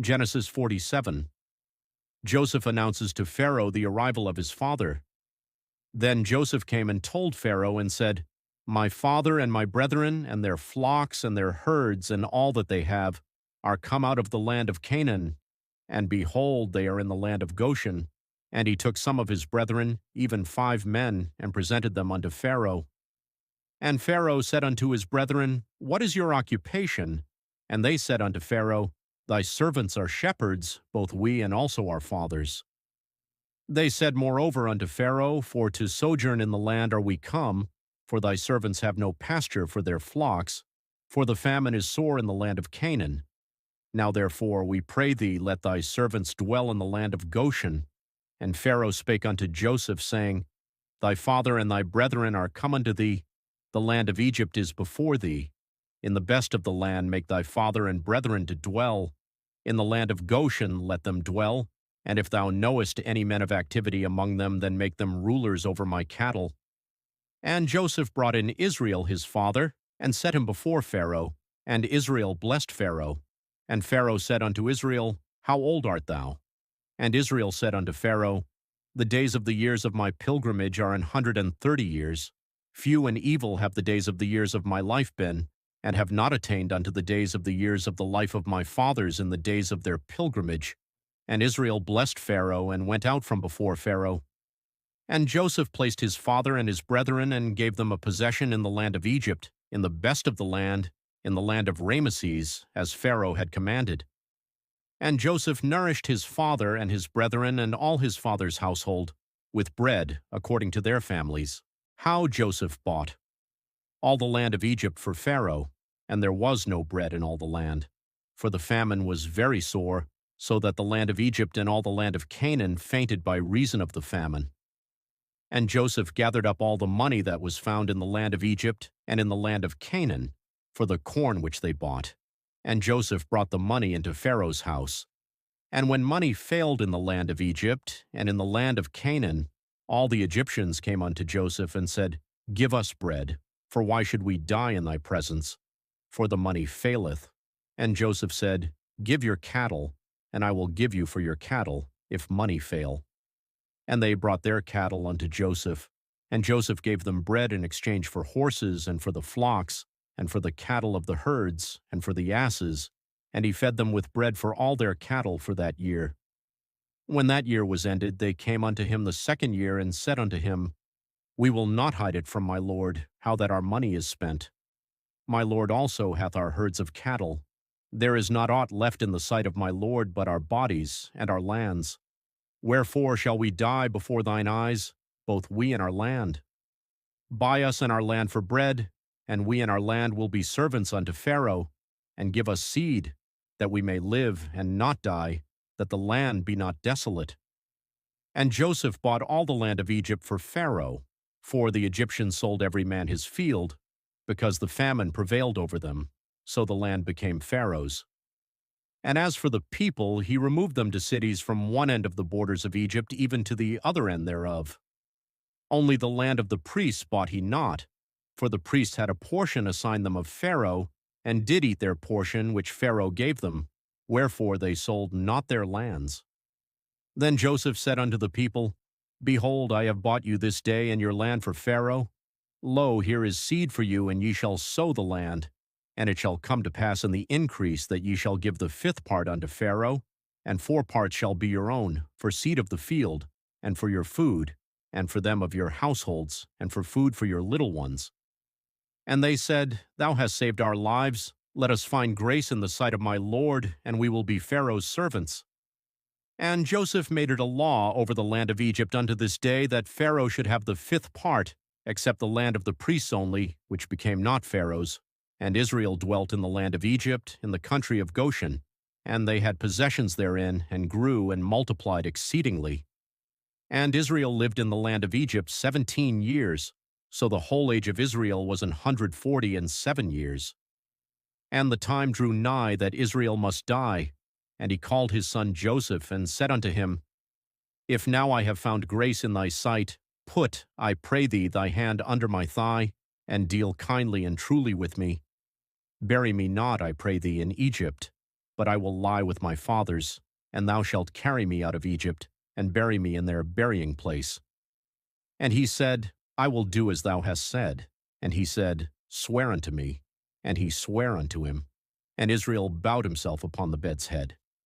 Genesis 47. Joseph announces to Pharaoh the arrival of his father. Then Joseph came and told Pharaoh and said, "My father and my brethren and their flocks and their herds and all that they have are come out of the land of Canaan, and behold, they are in the land of Goshen." And he took some of his brethren, even 5 men, and presented them unto Pharaoh. And Pharaoh said unto his brethren, "What is your occupation?" And they said unto Pharaoh, "Thy servants are shepherds, both we and also our fathers." They said moreover unto Pharaoh, "For to sojourn in the land are we come, for thy servants have no pasture for their flocks, for the famine is sore in the land of Canaan. Now therefore, we pray thee, let thy servants dwell in the land of Goshen." And Pharaoh spake unto Joseph, saying, "Thy father and thy brethren are come unto thee, the land of Egypt is before thee. In the best of the land make thy father and brethren to dwell. In the land of Goshen let them dwell, and if thou knowest any men of activity among them, then make them rulers over my cattle." And Joseph brought in Israel his father, and set him before Pharaoh. And Israel blessed Pharaoh. And Pharaoh said unto Israel, "How old art thou?" And Israel said unto Pharaoh, "The days of the years of my pilgrimage are 130 years. Few and evil have the days of the years of my life been, and have not attained unto the days of the years of the life of my fathers in the days of their pilgrimage." And Israel blessed Pharaoh, and went out from before Pharaoh. And Joseph placed his father and his brethren, and gave them a possession in the land of Egypt, in the best of the land, in the land of Ramesses, as Pharaoh had commanded. And Joseph nourished his father and his brethren and all his father's household with bread according to their families. How Joseph bought all the land of Egypt for Pharaoh, and there was no bread in all the land, for the famine was very sore, so that the land of Egypt and all the land of Canaan fainted by reason of the famine. And Joseph gathered up all the money that was found in the land of Egypt and in the land of Canaan, for the corn which they bought. And Joseph brought the money into Pharaoh's house. And when money failed in the land of Egypt and in the land of Canaan, all the Egyptians came unto Joseph and said, "Give us bread, for why should we die in thy presence? For the money faileth." And Joseph said, "Give your cattle, and I will give you for your cattle, if money fail." And they brought their cattle unto Joseph, and Joseph gave them bread in exchange for horses, and for the flocks, and for the cattle of the herds, and for the asses, and he fed them with bread for all their cattle for that year. When that year was ended, they came unto him the second year, and said unto him, "We will not hide it from my lord, how that our money is spent. My lord also hath our herds of cattle. There is not aught left in the sight of my lord but our bodies and our lands. Wherefore shall we die before thine eyes, both we and our land? Buy us and our land for bread, and we and our land will be servants unto Pharaoh, and give us seed, that we may live and not die, that the land be not desolate." And Joseph bought all the land of Egypt for Pharaoh, for the Egyptians sold every man his field, because the famine prevailed over them, so the land became Pharaoh's. And as for the people, he removed them to cities from one end of the borders of Egypt even to the other end thereof. Only the land of the priests bought he not, for the priests had a portion assigned them of Pharaoh, and did eat their portion which Pharaoh gave them, wherefore they sold not their lands. Then Joseph said unto the people, "Behold, I have bought you this day and your land for Pharaoh. Lo, here is seed for you, and ye shall sow the land. And it shall come to pass in the increase that ye shall give the 5th part unto Pharaoh, and 4 parts shall be your own, for seed of the field, and for your food, and for them of your households, and for food for your little ones." And they said, "Thou hast saved our lives. Let us find grace in the sight of my lord, and we will be Pharaoh's servants." And Joseph made it a law over the land of Egypt unto this day, that Pharaoh should have the 5th part, except the land of the priests only, which became not Pharaoh's. And Israel dwelt in the land of Egypt, in the country of Goshen, and they had possessions therein, and grew and multiplied exceedingly. And Israel lived in the land of Egypt 17 years, so the whole age of Israel was 147 years. And the time drew nigh that Israel must die, and he called his son Joseph, and said unto him, "If now I have found grace in thy sight, put, I pray thee, thy hand under my thigh, and deal kindly and truly with me. Bury me not, I pray thee, in Egypt, but I will lie with my fathers, and thou shalt carry me out of Egypt, and bury me in their burying place. And he said, I will do as thou hast said. And he said, Swear unto me. And he sware unto him. And Israel bowed himself upon the bed's head.